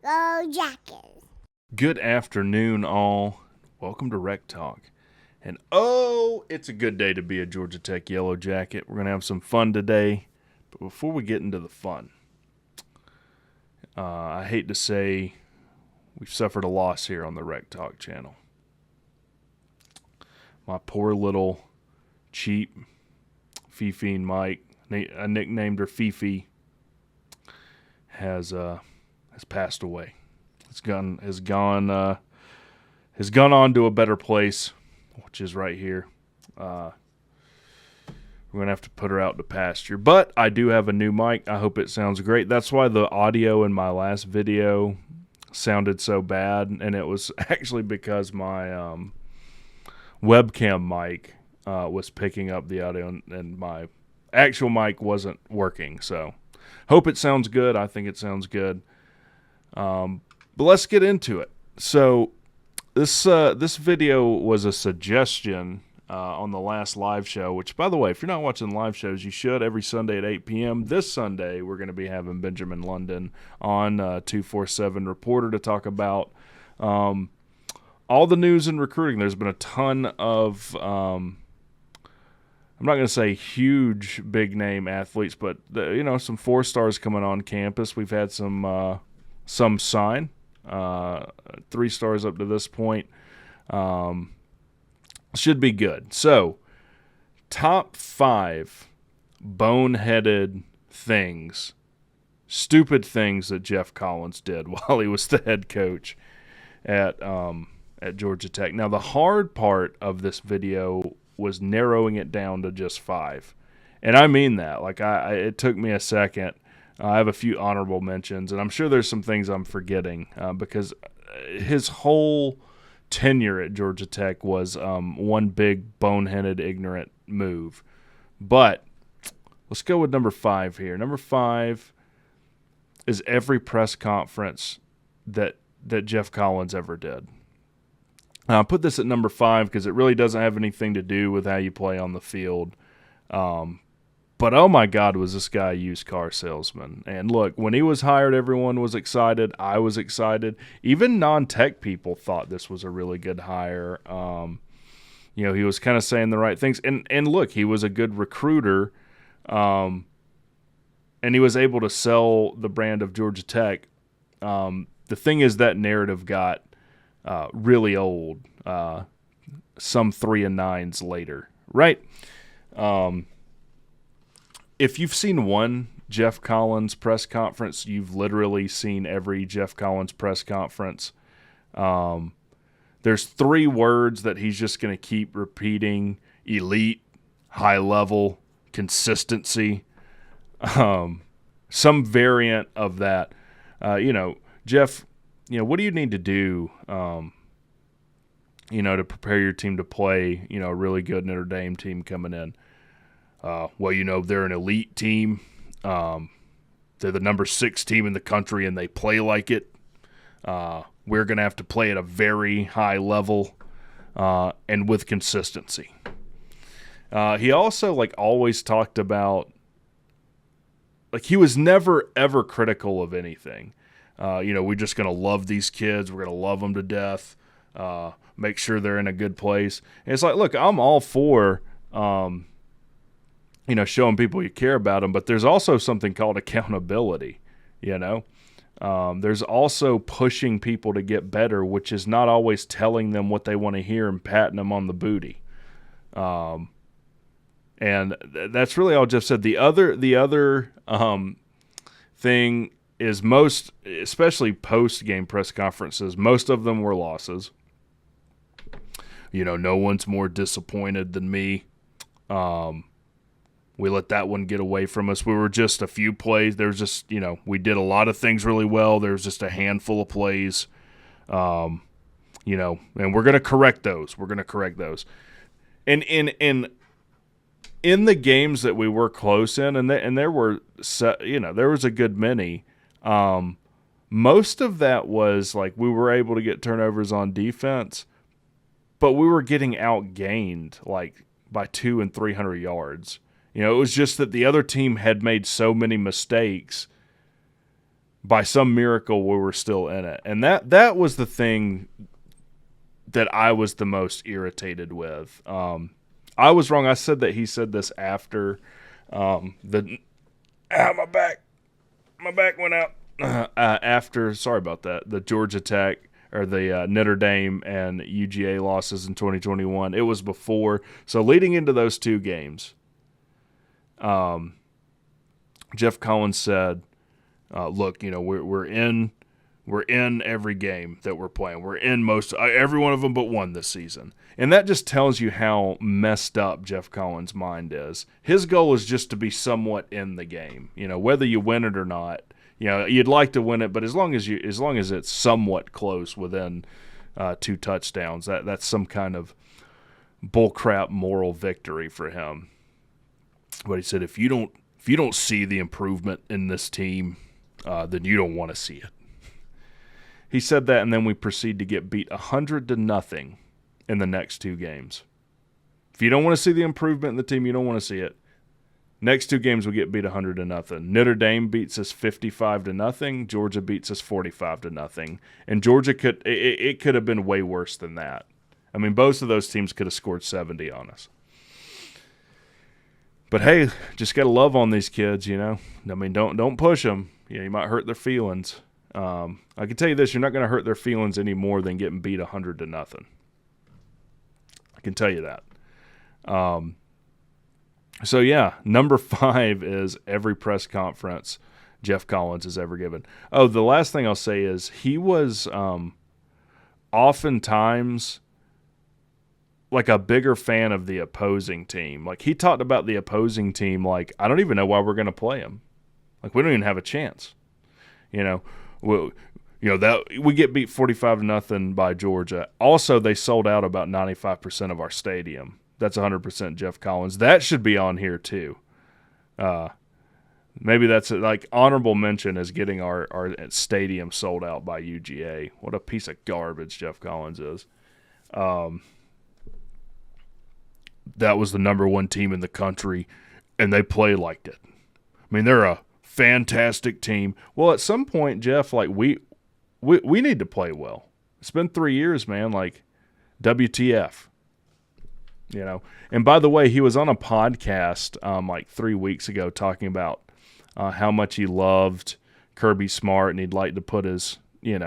Go Jackets. Good afternoon, all. Welcome to WreckTalk. And oh, it's a good day to be a Georgia Tech Yellow Jacket. We're going to have some fun today. But before we get into the fun, I hate to say we've suffered a loss here on the WreckTalk channel. My poor little cheap Fifi and Mike, I nicknamed her Fifi, has passed away. Has gone on to a better place, which is right here. We're gonna have to put her out to pasture, but I do have a new mic. I hope it sounds great. That's why the audio in my last video sounded so bad, and it was actually because my webcam mic was picking up the audio, and my actual mic wasn't working. So, hope it sounds good. I think it sounds good. But let's get into it. So this video was a suggestion on the last live show, which, by the way, if you're not watching live shows, you should every Sunday at 8 p.m. This Sunday, we're going to be having Benjamin London on 247 Reporter to talk about all the news in recruiting. There's been a ton of, I'm not going to say huge, big-name athletes, but, some 4-stars coming on campus. We've had some sign, 3 stars up to this point. Should be good. So, top 5 boneheaded things, stupid things that Geoff Collins did while he was the head coach at Georgia Tech. Now, the hard part of this video was narrowing it down to just 5. And I mean that. Like, it took me a second. I have a few honorable mentions, and I'm sure there's some things I'm forgetting because his whole tenure at Georgia Tech was one big boneheaded, ignorant move. But let's go with number 5 here. Number 5 is every press conference that Geoff Collins ever did. I put this at number 5 because it really doesn't have anything to do with how you play on the field. But oh my God, was this guy a used car salesman. And look, when he was hired, everyone was excited. I was excited. Even non-tech people thought this was a really good hire. He was kind of saying the right things. And look, he was a good recruiter. And he was able to sell the brand of Georgia Tech. The thing is that narrative got really old some 3 and 9s later, right? If you've seen one Geoff Collins press conference, you've literally seen every Geoff Collins press conference. There's 3 words that he's just going to keep repeating: elite, high level, consistency. Some variant of that. Geoff, what do you need to do, to prepare your team to play, a really good Notre Dame team coming in? They're an elite team. They're the number 6 team in the country, and they play like it. We're going to have to play at a very high level and with consistency. He also, always talked about, he was never, ever critical of anything. We're just going to love these kids. We're going to love them to death. Make sure they're in a good place. And it's like, look, I'm all for showing people you care about them, but there's also something called accountability, There's also pushing people to get better, which is not always telling them what they want to hear and patting them on the booty. And that's really all Geoff said. The other thing is most, especially post-game press conferences, most of them were losses. No one's more disappointed than me. We let that one get away from us. We were just a few plays. There was just, we did a lot of things really well. There was just a handful of plays, and we're going to correct those. And in the games that we were close in, and there were, there was a good many, most of that was we were able to get turnovers on defense, but we were getting outgained by 200 and 300 yards. It was just that the other team had made so many mistakes by some miracle we were still in it. And that was the thing that I was the most irritated with. I was wrong. I said that he said this after my back went out. After, sorry about that, the Georgia Tech or the Notre Dame and UGA losses in 2021. It was before. So leading into those two games, Geoff Collins said, look, we're in every game that we're playing. We're in every one of them but one this season. And that just tells you how messed up Geoff Collins' mind is. His goal is just to be somewhat in the game. Whether you win it or not, you'd like to win it, but as long as it's somewhat close within 2 touchdowns, that's some kind of bullcrap moral victory for him. But he said, if you don't see the improvement in this team, then you don't want to see it. He said that, and then we proceed to get beat 100-0 in the next 2 games. If you don't want to see the improvement in the team, you don't want to see it. Next 2 games we get beat 100-0. Notre Dame beats us 55-0. Georgia beats us 45-0. And Georgia could have been way worse than that. I mean, both of those teams could have scored 70 on us. But hey, just got to love on these kids, I mean, don't push them. You might hurt their feelings. I can tell you this: you're not going to hurt their feelings any more than getting beat 100-0. I can tell you that. So yeah, number 5 is every press conference Geoff Collins has ever given. Oh, the last thing I'll say is he was oftentimes like a bigger fan of the opposing team. Like he talked about the opposing team like, I don't even know why we're going to play them. Like we don't even have a chance. That we get beat 45-0 by Georgia. Also, they sold out about 95% of our stadium. That's 100% Geoff Collins. That should be on here too. Maybe that's like honorable mention is getting our stadium sold out by UGA. What a piece of garbage Geoff Collins is. That was the number 1 team in the country, and they play like it. I mean, they're a fantastic team. Well, at some point, Jeff, like we need to play well. It's been 3 years, man. Like, WTF? And by the way, he was on a podcast like 3 weeks ago talking about how much he loved Kirby Smart, and he'd like to put his, he'd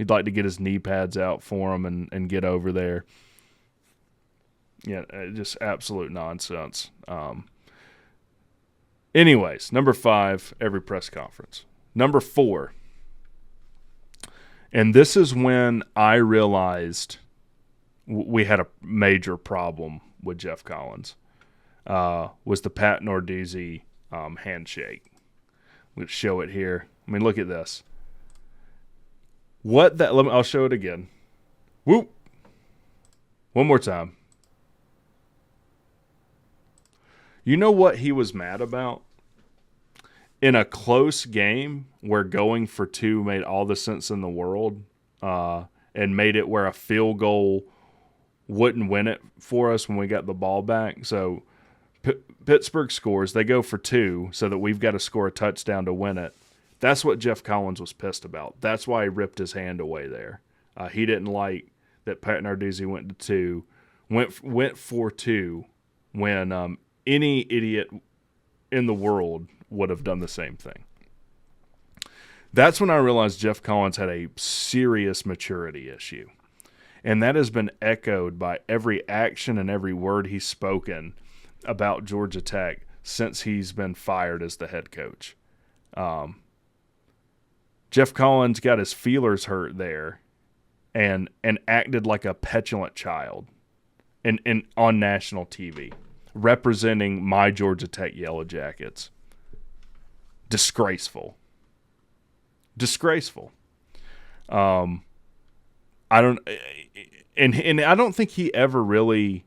like to get his knee pads out for him and get over there. Yeah, just absolute nonsense. Anyways, number 5, every press conference. Number 4, and this is when I realized we had a major problem with Geoff Collins, was the Pat Narduzzi handshake. Let's show it here. I mean, look at this. I'll show it again. Whoop. One more time. You know what he was mad about? In a close game where going for 2 made all the sense in the world, and made it where a field goal wouldn't win it for us when we got the ball back. So Pittsburgh scores. They go for 2 so that we've got to score a touchdown to win it. That's what Geoff Collins was pissed about. That's why he ripped his hand away there. He didn't like that Pat Narduzzi went to 2, went for 2 when any idiot in the world would have done the same thing. That's when I realized Geoff Collins had a serious maturity issue. And that has been echoed by every action and every word he's spoken about Georgia Tech since he's been fired as the head coach. Geoff Collins got his feelers hurt there and acted like a petulant child in on national TV, representing my Georgia Tech Yellow Jackets. Disgraceful. I don't think he ever really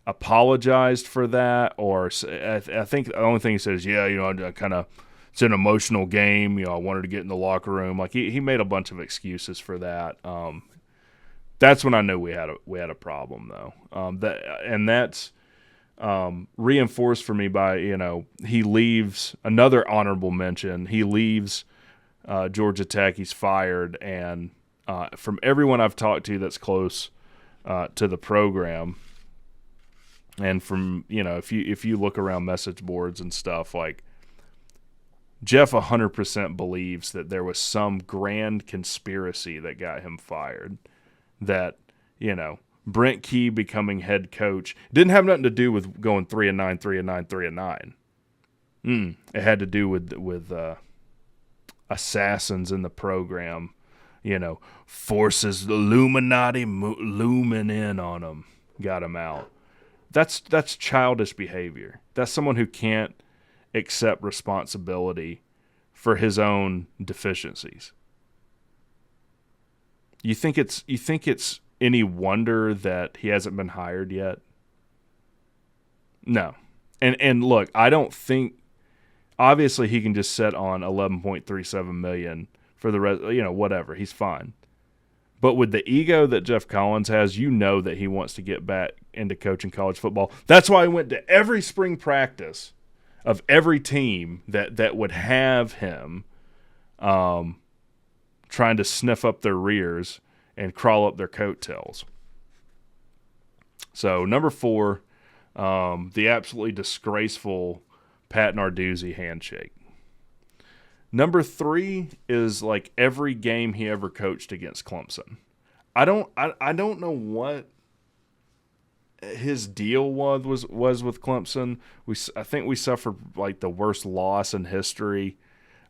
apologized for that, or I think the only thing he said is, I kind of, it's an emotional game. I wanted to get in the locker room. Like he made a bunch of excuses for that. That's when I knew we had a problem though. That's reinforced for me by, he leaves, another honorable mention, he leaves Georgia Tech. He's fired, and from everyone I've talked to that's close to the program, and from if you look around message boards and stuff, like Geoff 100% believes that there was some grand conspiracy that got him fired. That Brent Key becoming head coach didn't have nothing to do with going 3-9, 3-9, 3-9. It had to do with assassins in the program, forces, the Illuminati looming in on them, got him out. That's childish behavior. That's someone who can't accept responsibility for his own deficiencies. You think it's any wonder that he hasn't been hired yet? No. And look, I don't think, obviously he can just sit on $11.37 million for the rest, whatever, he's fine. But with the ego that Geoff Collins has, that he wants to get back into coaching college football. That's why he went to every spring practice of every team that would have him trying to sniff up their rears and crawl up their coattails. So number 4, the absolutely disgraceful Pat Narduzzi handshake. Number 3 is like every game he ever coached against Clemson. I don't know what his deal was with Clemson. I think we suffered like the worst loss in history.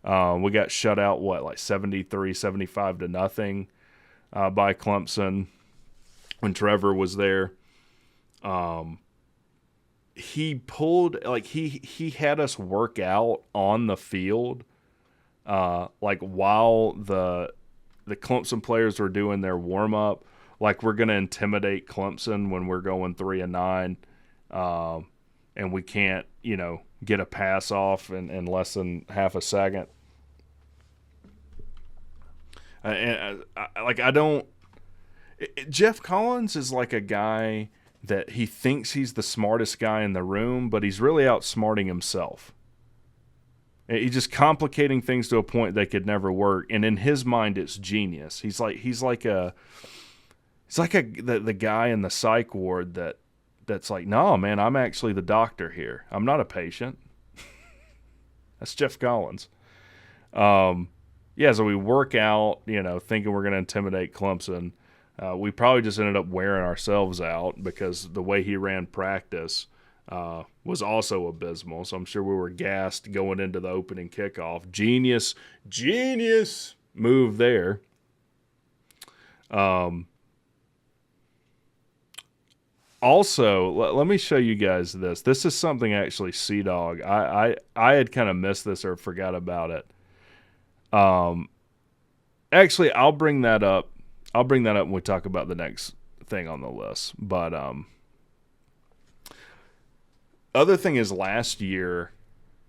We got shut out 73-75 to nothing by Clemson when Trevor was there. He pulled he had us work out on the field while the Clemson players were doing their warm up. Like we're going to intimidate Clemson when we're going 3-9, and we can't, get a pass off in less than half a second. Geoff Collins is like a guy that he thinks he's the smartest guy in the room, but he's really outsmarting himself. He's just complicating things to a point that could never work, and in his mind, it's genius. He's like the guy in the psych ward that's like, no, man, I'm actually the doctor here. I'm not a patient. That's Geoff Collins. So we work out, thinking we're going to intimidate Clemson. We probably just ended up wearing ourselves out because the way he ran practice was also abysmal. So I'm sure we were gassed going into the opening kickoff. Genius move there. Also, let me show you guys this. This is something actually Sea-Dog. I had kind of missed this or forgot about it. Actually, I'll bring that up. When we talk about the next thing on the list. But other thing is last year,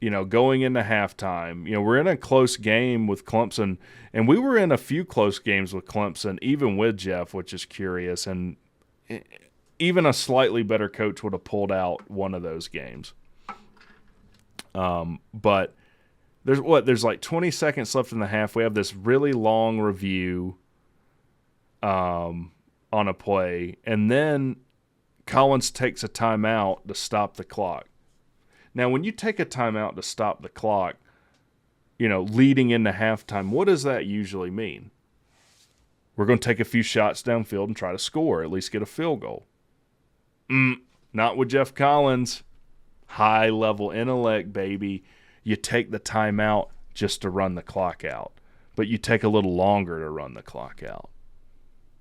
going into halftime, we're in a close game with Clemson, and we were in a few close games with Clemson, even with Geoff, which is curious, and even a slightly better coach would have pulled out one of those games. But there's like 20 seconds left in the half. We have this really long review on a play, and then Collins takes a timeout to stop the clock. Now, when you take a timeout to stop the clock, leading into halftime, what does that usually mean? We're going to take a few shots downfield and try to score, at least get a field goal. Not with Geoff Collins. High-level intellect, baby. You take the timeout just to run the clock out, but you take a little longer to run the clock out.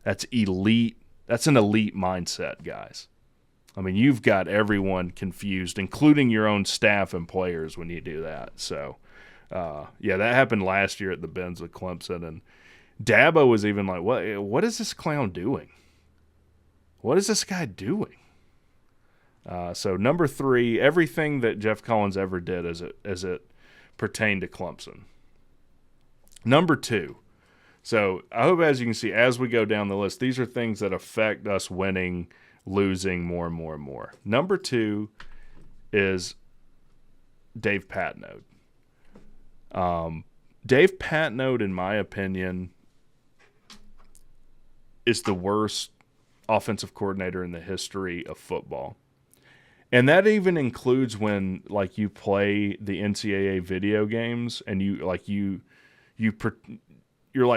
That's elite. That's an elite mindset, guys. I mean, you've got everyone confused, including your own staff and players when you do that. So, that happened last year at the Benz with Clemson, and Dabo was even like, what is this clown doing? What is this guy doing? So number 3, everything that Geoff Collins ever did as it pertained to Clemson. Number 2. So I hope, as you can see, as we go down the list, these are things that affect us winning, losing more and more and more. Number 2 is Dave Patnode. Dave Patnode, in my opinion, is the worst offensive coordinator in the history of football. And that even includes when like you play the NCAA video games and you're like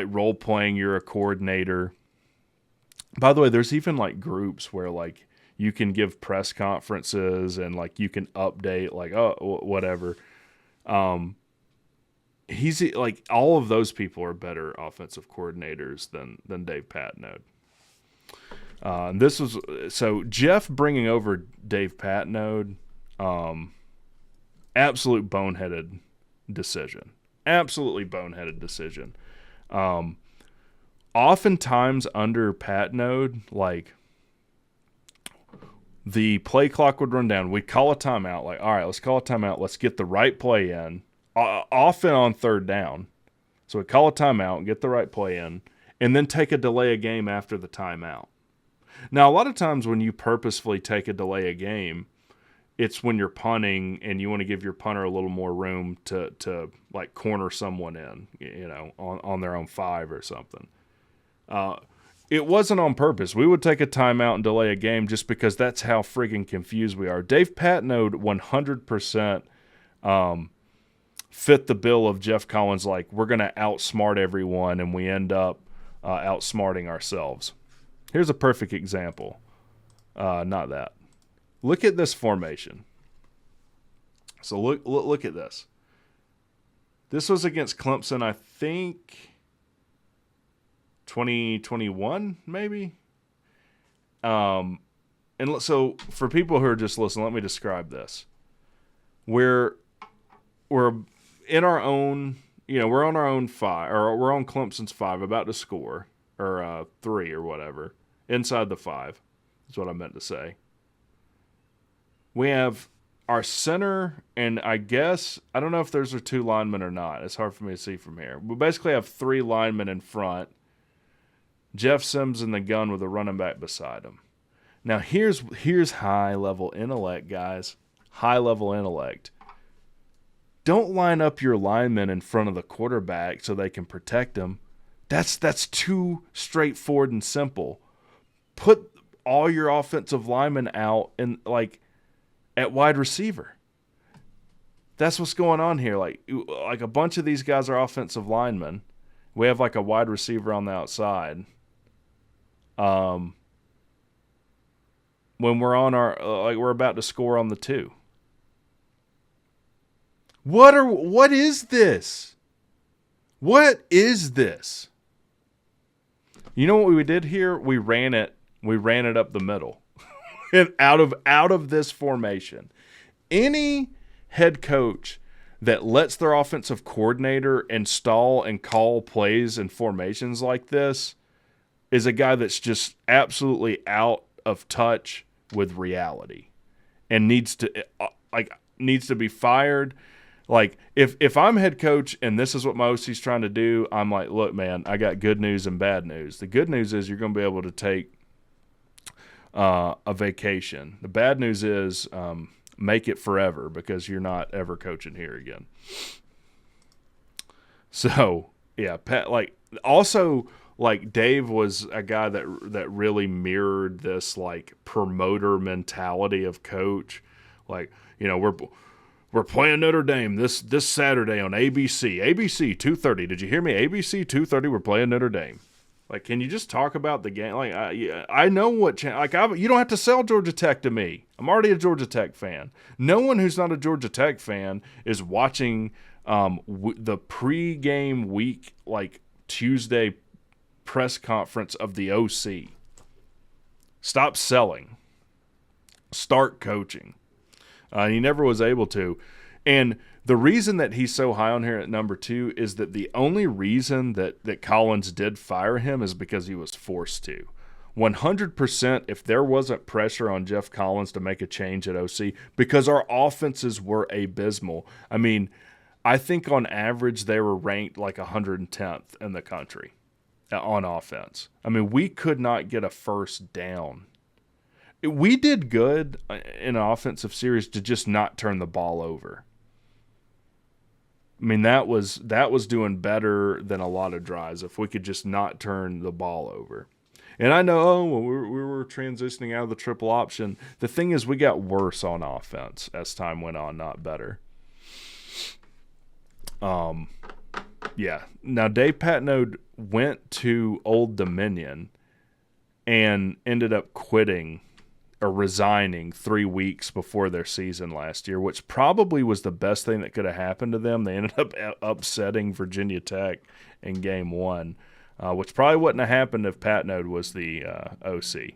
role playing, you're a coordinator. By the way, there's even like groups where like you can give press conferences and like you can update like whatever. He's like all of those people are better offensive coordinators than Dave Patnode. This was so Geoff bringing over Dave Patnode, absolute boneheaded decision. Absolutely boneheaded decision. Oftentimes under Patnode, like the play clock would run down. We'd call a timeout. Like, all right, let's call a timeout. Let's get the right play in. Often on third down. So we'd call a timeout and get the right play in, and then take a delay a game after the timeout. Now, a lot of times when you purposefully take a delay a game, it's when you're punting and you want to give your punter a little more room to like corner someone in, you know, on their own 5 or something. It wasn't on purpose. We would take a timeout and delay a game just because that's how friggin' confused we are. Dave Patnode 100% fit the bill of Geoff Collins, like we're going to outsmart everyone, and we end up outsmarting ourselves. Here's a perfect example. Not that. Look at this formation. So look at this. This was against Clemson, I think 2021, maybe. And so for people who are just listening, let me describe this. We're in our own, you know, we're on our own 5, or we're on Clemson's 5, about to score, or 3 or whatever, inside the 5. That's what I meant to say. We have our center, and I guess, I don't know if those are 2 linemen or not. It's hard for me to see from here. We basically have 3 linemen in front. Jeff Sims in the gun with a running back beside him. Now, here's high-level intellect, guys. High-level intellect. Don't line up your linemen in front of the quarterback so they can protect him. That's too straightforward and simple. Put all your offensive linemen out in like at wide receiver. That's what's going on here. Like a bunch of these guys are offensive linemen. We have like a wide receiver on the outside. When we're on our we're about to score on the 2. What is this? What is this? You know what we did here? We ran it up the middle. And out of this formation. Any head coach that lets their offensive coordinator install and call plays and formations like this is a guy that's just absolutely out of touch with reality and needs to be fired. Like, if I'm head coach and this is what my OC's trying to do, I'm like, look, man, I got good news and bad news. The good news is you're going to be able to take a vacation. The bad news is make it forever because you're not ever coaching here again. So, yeah, Dave was a guy that really mirrored this, like, promoter mentality of coach. Like, you know, we're playing Notre Dame this Saturday on ABC. ABC 2:30. Did you hear me? ABC 2:30. We're playing Notre Dame. Like, can you just talk about the game? Like, I know what you don't have to sell Georgia Tech to me. I'm already a Georgia Tech fan. No one who's not a Georgia Tech fan is watching the pregame week, like Tuesday press conference of the OC. Stop selling. Start coaching. He never was able to. And the reason that he's so high on here at number 2 is that the only reason that Collins did fire him is because he was forced to. 100% if there wasn't pressure on Geoff Collins to make a change at OC, because our offenses were abysmal. I mean, I think on average they were ranked like 110th in the country on offense. I mean, we could not get a first down. We did good in an offensive series to just not turn the ball over. I mean, that was doing better than a lot of drives if we could just not turn the ball over. And I know, well, we were transitioning out of the triple option. The thing is, we got worse on offense as time went on, not better. Yeah. Now, Dave Patnode went to Old Dominion and ended up quitting or resigning 3 weeks before their season last year, which probably was the best thing that could have happened to them. They ended up upsetting Virginia Tech in game 1, which probably wouldn't have happened if Patnode was the OC.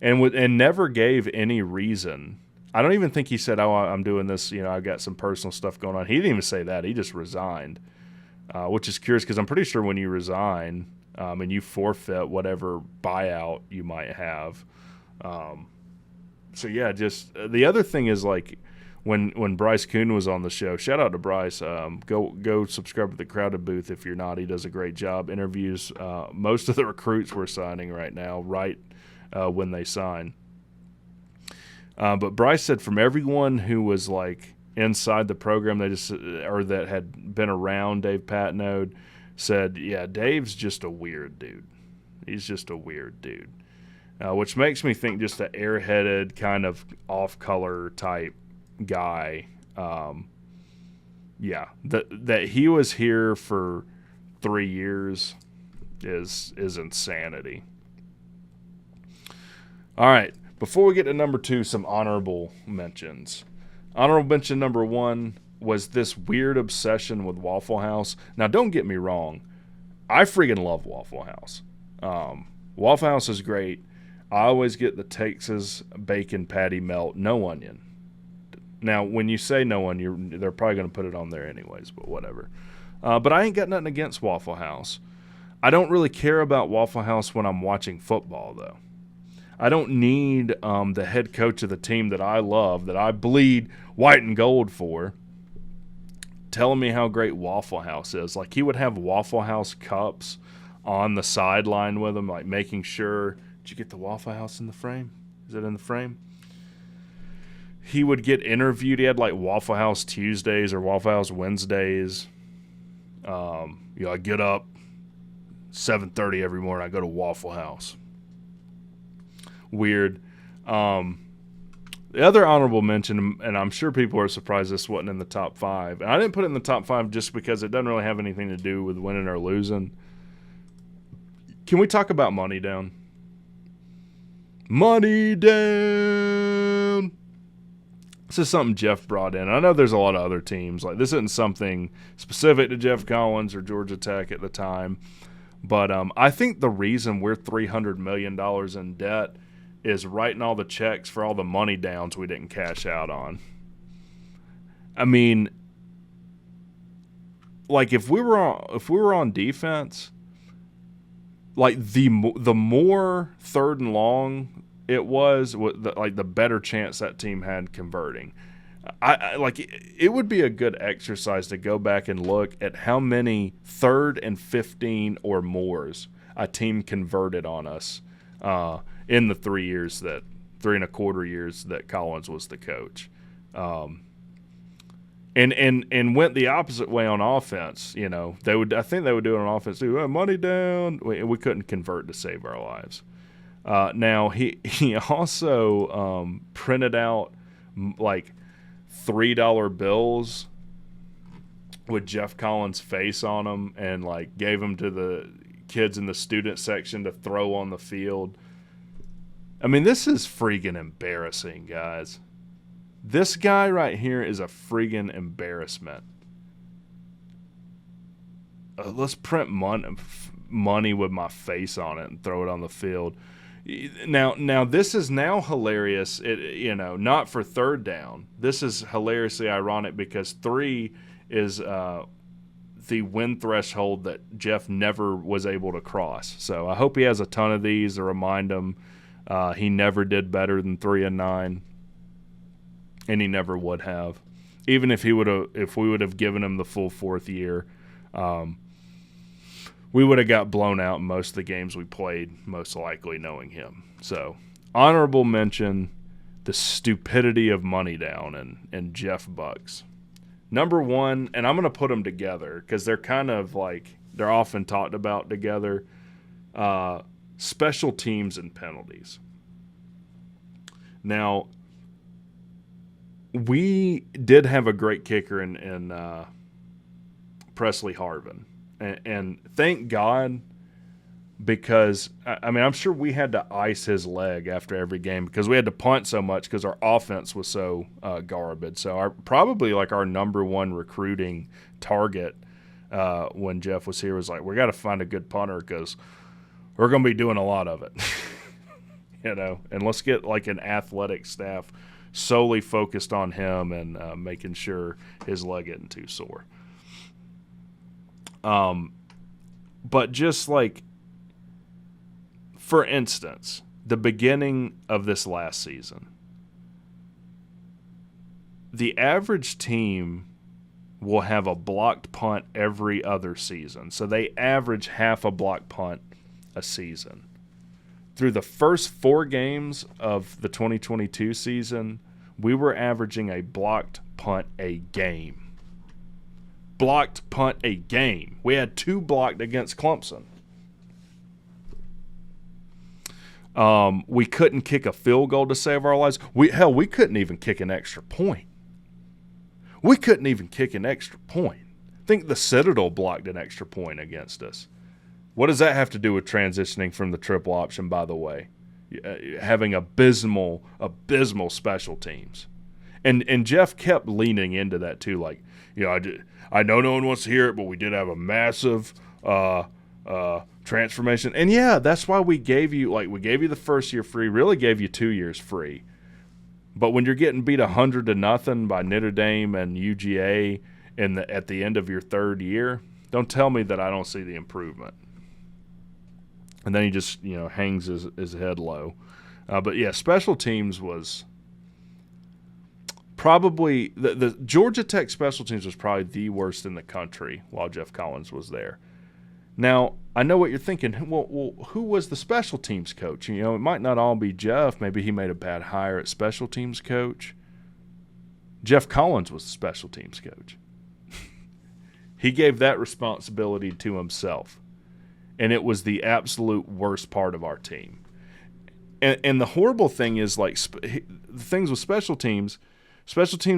And never gave any reason. I don't even think he said, oh, I'm doing this, I've got some personal stuff going on. He didn't even say that. He just resigned, which is curious because I'm pretty sure when you resign and you forfeit whatever buyout you might have. So, yeah, just the other thing is, like, when Bryce Kuhn was on the show, shout out to Bryce. Go subscribe to the Crowded Booth if you're not. He does a great job. Interviews most of the recruits we're signing right now, when they sign. But Bryce said from everyone who was, like, inside the program, that had been around Dave Patnode, said, yeah, Dave's just a weird dude. He's just a weird dude. Which makes me think just an airheaded kind of off-color type guy. That he was here for 3 years is insanity. All right, before we get to number 2, some honorable mentions. Honorable mention number 1 was this weird obsession with Waffle House. Now, don't get me wrong. I freaking love Waffle House. Waffle House is great. I always get the Texas bacon patty melt, no onion. Now, when you say no onion, they're probably going to put it on there anyways, but whatever. But I ain't got nothing against Waffle House. I don't really care about Waffle House when I'm watching football, though. I don't need the head coach of the team that I love, that I bleed white and gold for, telling me how great Waffle House is. Like, he would have Waffle House cups on the sideline with him, like making sure, did you get the Waffle House in the frame? Is it in the frame? He would get interviewed. He had like Waffle House Tuesdays or Waffle House Wednesdays. I get up 7:30 every morning. I go to Waffle House. Weird. The other honorable mention, and I'm sure people are surprised this wasn't in the top 5. And I didn't put it in the top 5 just because it doesn't really have anything to do with winning or losing. Can we talk about Money Down? Money Down! This is something Geoff brought in. I know there's a lot of other teams. Like, this isn't something specific to Geoff Collins or Georgia Tech at the time. But I think the reason we're $300 million in debt is writing all the checks for all the money downs we didn't cash out on. I mean, like, if we were on defense, like the more third and long it was, the better chance that team had converting. I like it would be a good exercise to go back and look at how many 3rd and 15 or mores a team converted on us in the 3 and a quarter years that Collins was the coach. And went the opposite way on offense. I think they would do it on offense too. Money down. We couldn't convert to save our lives. Now he also printed out like $3 bills with Geoff Collins' face on them and like gave them to the kids in the student section to throw on the field. I mean, this is freaking embarrassing, guys. This guy right here is a friggin' embarrassment. Let's print money with my face on it and throw it on the field. Now this is now hilarious. Not for third down. This is hilariously ironic because 3 is the win threshold that Geoff never was able to cross. So I hope he has a ton of these to remind him he never did better than 3 and 9. And he never would have, even if we would have given him the full 4th year, we would have got blown out in most of the games we played, most likely, knowing him. So, honorable mention, the stupidity of Money Down and Jeff Bucks. Number one, and I'm going to put them together because they're kind of like, they're often talked about together, special teams and penalties. Now, we did have a great kicker in Presley Harvin. And thank God, because, I mean, I'm sure we had to ice his leg after every game because we had to punt so much because our offense was so garbage. So probably like our number one recruiting target when Geoff was here was like, we got to find a good punter because we're going to be doing a lot of it. And let's get like an athletic staff solely focused on him and making sure his leg isn't too sore. But just like, for instance, the beginning of this last season, the average team will have a blocked punt every other season. So they average half a blocked punt a season. Through the first 4 games of the 2022 season, we were averaging a blocked punt a game. Blocked punt a game. We had 2 blocked against Clemson. We couldn't kick a field goal to save our lives. We couldn't even kick an extra point. I think the Citadel blocked an extra point against us. What does that have to do with transitioning from the triple option, by the way? Having abysmal special teams. And Geoff kept leaning into that too, like, I know no one wants to hear it, but we did have a massive transformation. And yeah, that's why we gave you the first year free, really gave you 2 years free. But when you're getting beat 100-0 by Notre Dame and UGA at the end of your 3rd year, don't tell me that I don't see the improvement. And then he just, hangs his head low. But yeah, special teams was probably the Georgia Tech special teams was probably the worst in the country while Geoff Collins was there. Now, I know what you're thinking. Well, who was the special teams coach? It might not all be Geoff. Maybe he made a bad hire at special teams coach. Geoff Collins was the special teams coach. He gave that responsibility to himself, and it was the absolute worst part of our team. And the horrible thing is, like, the things with special teams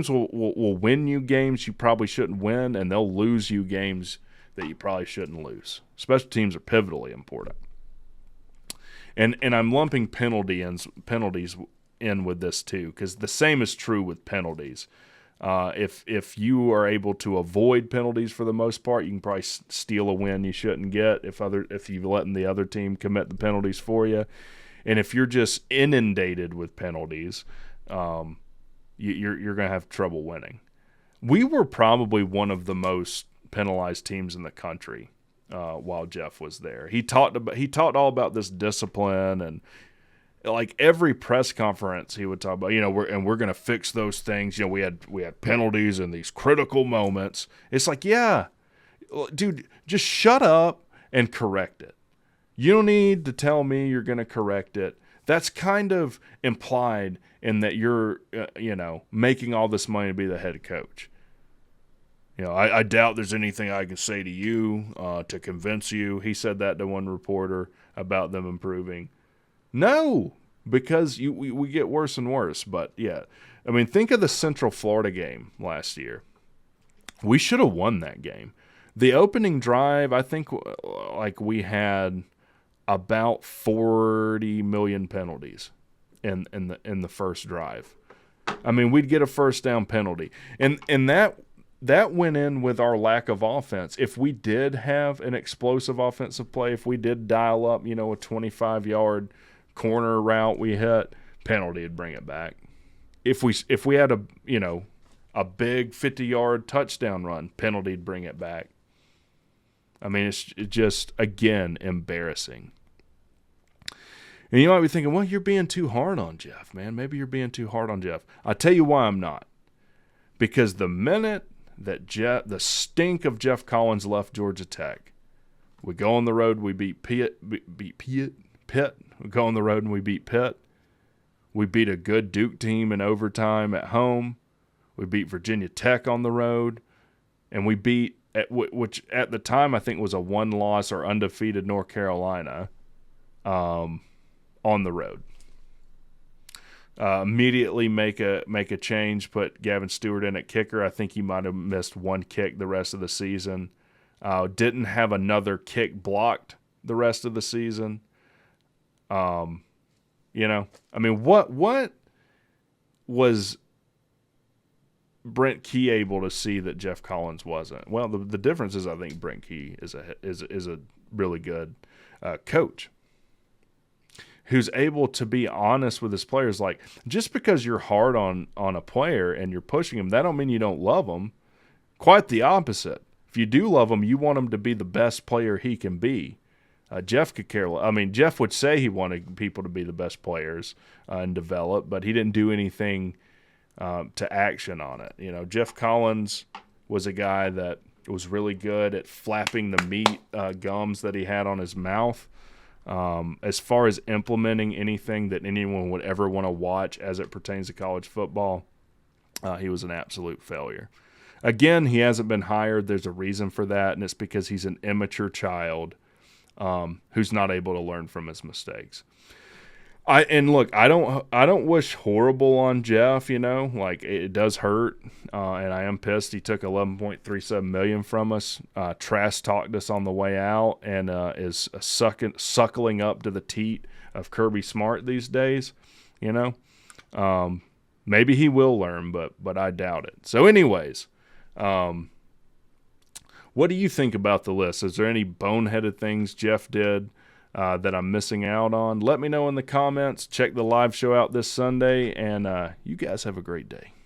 will win you games you probably shouldn't win, and they'll lose you games that you probably shouldn't lose. Special teams are pivotally important. And I'm lumping penalties in with this too, because the same is true with penalties. If you are able to avoid penalties for the most part, you can probably steal a win you shouldn't get if you've letting the other team commit the penalties for you. And if you're just inundated with penalties, you're going to have trouble winning. We were probably one of the most penalized teams in the country while Geoff was there. He talked all about this discipline, and like every press conference he would talk about, we're going to fix those things. We had penalties in these critical moments. It's like, yeah, dude, just shut up and correct it. You don't need to tell me you're going to correct it. That's kind of implied in that you're, making all this money to be the head coach. I doubt there's anything I can say to you to convince you. He said that to one reporter about them improving. No, because we get worse and worse. But, yeah, I mean, think of the Central Florida game last year. We should have won that game. The opening drive, I think, like, we had about 40 million penalties in the first drive. I mean, we'd get a first down penalty. And that went in with our lack of offense. If we did have an explosive offensive play, if we did dial up, a 25-yard corner route we hit, penalty would bring it back. If we had a big 50-yard touchdown run, penalty would bring it back. I mean, it's just, again, embarrassing. And you might be thinking, well, you're being too hard on Geoff, man. Maybe you're being too hard on Geoff. I'll tell you why I'm not. Because the minute that the stink of Geoff Collins left Georgia Tech, we go on the road, we beat Pitt. We go on the road and we beat Pitt. We beat a good Duke team in overtime at home. We beat Virginia Tech on the road, and we beat, which at the time I think was a one-loss or undefeated North Carolina on the road. Immediately make a change, put Gavin Stewart in at kicker. I think he might have missed one kick the rest of the season. Didn't have another kick blocked the rest of the season. What was Brent Key able to see that Geoff Collins wasn't? Well, the difference is I think Brent Key is a really good coach who's able to be honest with his players. Like, just because you're hard on a player and you're pushing him, that don't mean you don't love him. Quite the opposite. If you do love him, you want him to be the best player he can be. Geoff could care. Geoff would say he wanted people to be the best players and develop, but he didn't do anything to action on it. Geoff Collins was a guy that was really good at flapping the meat gums that he had on his mouth. As far as implementing anything that anyone would ever want to watch as it pertains to college football, he was an absolute failure. Again, he hasn't been hired. There's a reason for that, and it's because he's an immature child who's not able to learn from his mistakes. I don't wish horrible on Geoff, it does hurt, and I am pissed. He took $11.37 million from us, trash talked us on the way out, and is suckling up to the teat of Kirby Smart these days. Maybe he will learn, but I doubt it. So, anyways, what do you think about the list? Is there any boneheaded things Geoff did that I'm missing out on? Let me know in the comments. Check the live show out this Sunday, and you guys have a great day.